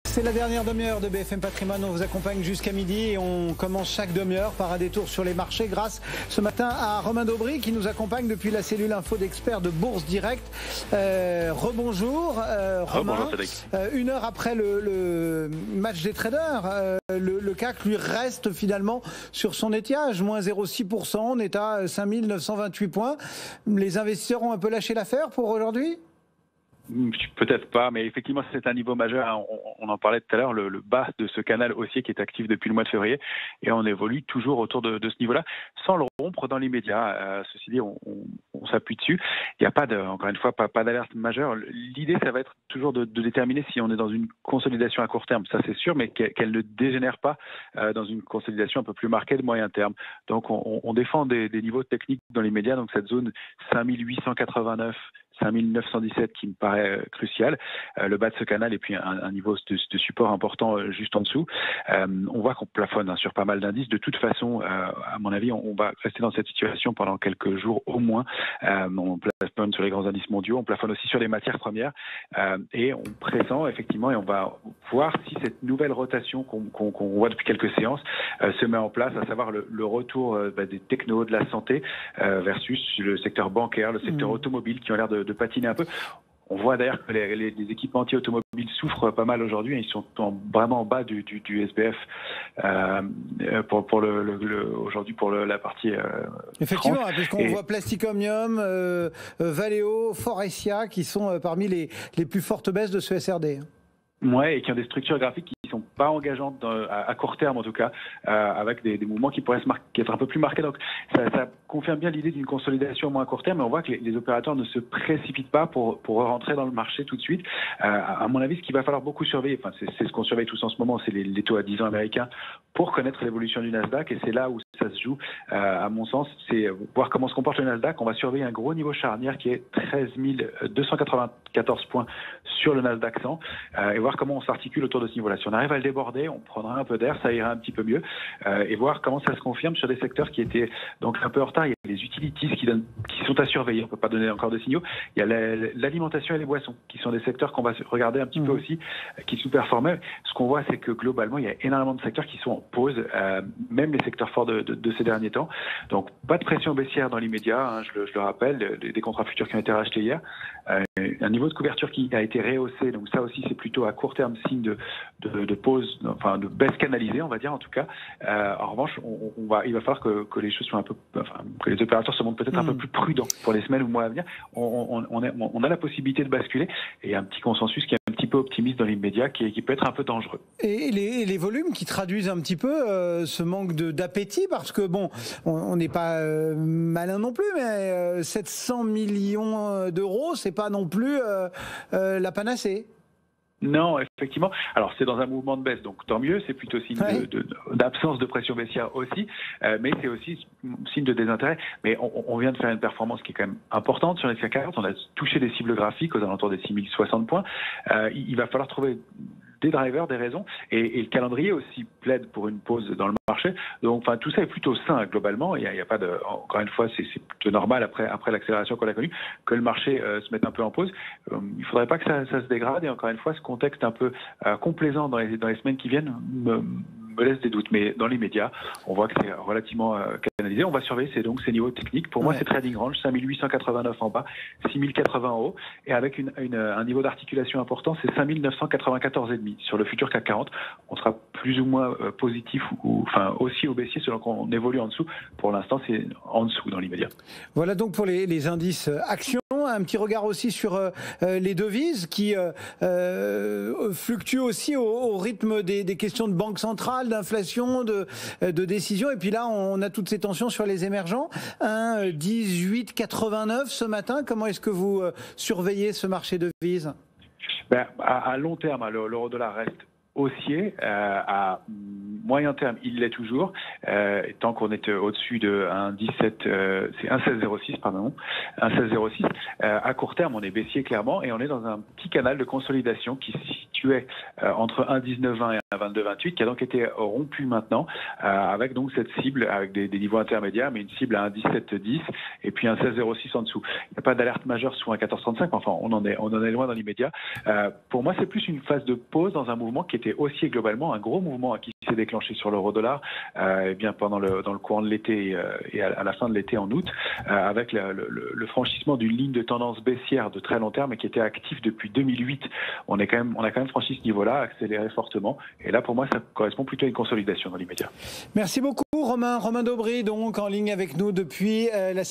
C'est la dernière demi-heure de BFM Patrimoine. On vous accompagne jusqu'à midi et on commence chaque demi-heure par un détour sur les marchés grâce ce matin à Romain Daubry qui nous accompagne depuis la cellule info d'experts de Bourse Direct. Rebonjour Romain. Bonjour Cédric. Une heure après le match des traders, le CAC lui reste finalement sur son étiage, moins 0,6%. On est à 5928 points. Les investisseurs ont un peu lâché l'affaire pour aujourd'hui ? Peut-être pas, mais effectivement c'est un niveau majeur. On en parlait tout à l'heure, le bas de ce canal haussier qui est actif depuis le mois de février, et on évolue toujours autour de ce niveau-là, sans le rompre dans l'immédiat. Ceci dit, on s'appuie dessus. Il n'y a pas encore une fois pas d'alerte majeure. L'idée, ça va être toujours de déterminer si on est dans une consolidation à court terme, ça c'est sûr, mais qu'elle ne dégénère pas dans une consolidation un peu plus marquée de moyen terme. Donc on défend des niveaux techniques dans l'immédiat, donc cette zone 5889. 5917 qui me paraît crucial, le bas de ce canal et puis un niveau de support important juste en dessous. On voit qu'on plafonne sur pas mal d'indices. De toute façon, à mon avis, on va rester dans cette situation pendant quelques jours au moins. On plafonne sur les grands indices mondiaux, on plafonne aussi sur les matières premières et on pressent effectivement, et on va voir si cette nouvelle rotation qu'on voit depuis quelques séances se met en place, à savoir le retour des technos, de la santé versus le secteur bancaire, le secteur automobile qui ont l'air de patiner un peu. On voit d'ailleurs que les équipementiers automobiles souffrent pas mal aujourd'hui. Ils sont vraiment en bas du SBF aujourd'hui pour la partie. Effectivement, puisqu'on voit Plastic Omnium, Valeo, Forestia qui sont parmi les plus fortes baisses de ce SRD. Ouais, et qui ont des structures graphiques qui ne sont pas engageantes à court terme en tout cas, avec des mouvements qui pourraient être un peu plus marqués. Donc ça confirme bien l'idée d'une consolidation au moins à court terme, mais on voit que les opérateurs ne se précipitent pas pour rentrer dans le marché tout de suite. À mon avis, ce qu'il va falloir beaucoup surveiller, enfin c'est ce qu'on surveille tous en ce moment, c'est les taux à 10 ans américains pour connaître l'évolution du Nasdaq, et c'est là où ça se joue, à mon sens, c'est voir comment se comporte le Nasdaq. On va surveiller un gros niveau charnière qui est 13 294 points sur le Nasdaq 100 et voir comment on s'articule autour de ce niveau-là. Si on arrive à le déborder, on prendra un peu d'air, ça ira un petit peu mieux, et voir comment ça se confirme sur des secteurs qui étaient donc un peu en retard. Il y a les utilities qui sont à surveiller, on ne peut pas donner encore de signaux. Il y a l'alimentation et les boissons qui sont des secteurs qu'on va regarder un petit peu aussi, qui sous-performaient. Ce qu'on voit, c'est que globalement, il y a énormément de secteurs qui sont en pause, même les secteurs forts de ces derniers temps. Donc pas de pression baissière dans l'immédiat, je le rappelle, des contrats futurs qui ont été rachetés hier. Un niveau de couverture qui a été rehaussé, donc ça aussi c'est plutôt à court terme signe de pause, enfin de baisse canalisée on va dire en tout cas. En revanche, il va falloir que les choses soient que les opérateurs se montrent peut-être un peu plus prudents pour les semaines ou mois à venir. On a la possibilité de basculer, et il y a un petit consensus qui est un petit peu optimiste dans l'immédiat qui peut être un peu dangereux. Et les volumes qui traduisent un petit peu ce manque d'appétit, parce que bon, on n'est pas malin non plus, mais 700 millions d'euros, c'est pas non plus la panacée. Non, effectivement. Alors, c'est dans un mouvement de baisse, donc tant mieux. C'est plutôt signe d'absence de pression baissière aussi, mais c'est aussi signe de désintérêt. Mais on vient de faire une performance qui est quand même importante sur les CAC 40. On a touché des cibles graphiques aux alentours des 6060 points. Il va falloir trouver des drivers, des raisons, et le calendrier aussi plaide pour une pause dans le marché. Donc, enfin, tout ça est plutôt sain globalement. Il y a pas de, encore une fois, c'est plutôt normal après l'accélération qu'on a connue que le marché se mette un peu en pause. Il faudrait pas que ça se dégrade. Et encore une fois, ce contexte un peu complaisant dans les semaines qui viennent me laisse des doutes, mais dans l'immédiat, on voit que c'est relativement canalisé. On va surveiller ces niveaux techniques. Pour moi, c'est trading range, 5889 en bas, 6080 en haut, et avec un niveau d'articulation important, c'est 5994,5 sur le futur CAC 40. On sera plus ou moins positif ou enfin aussi au baissier selon qu'on évolue en dessous. Pour l'instant, c'est en dessous dans l'immédiat. Voilà donc pour les indices actions. Un petit regard aussi sur les devises qui fluctuent aussi au rythme des questions de banque centrale, d'inflation, de décision. Et puis là, on a toutes ces tensions sur les émergents. 18,89 ce matin. Comment est-ce que vous surveillez ce marché de devises ? À long terme, l'euro-dollar reste haussier. moyen terme, il l'est toujours. Tant qu'on est au-dessus de 1,17, c'est 1,1606, pardon, 1,1606. À court terme, on est baissier clairement et on est dans un petit canal de consolidation qui se situait entre 1,1920 et 1,2228, qui a donc été rompu maintenant, avec donc cette cible avec des niveaux intermédiaires, mais une cible à 1,1710 et puis 1,1606 en dessous. Il n'y a pas d'alerte majeure sous 1,1435. Enfin, on en est loin dans l'immédiat. Pour moi, c'est plus une phase de pause dans un mouvement qui était haussier globalement, un gros mouvement qui s'est déclenché sur l'euro-dollar bien dans le courant de l'été et à la fin de l'été en août, avec le franchissement d'une ligne de tendance baissière de très long terme et qui était active depuis 2008. On a quand même franchi ce niveau-là, accéléré fortement. Et là, pour moi, ça correspond plutôt à une consolidation dans l'immédiat. Merci beaucoup, Romain Daubry, donc en ligne avec nous depuis la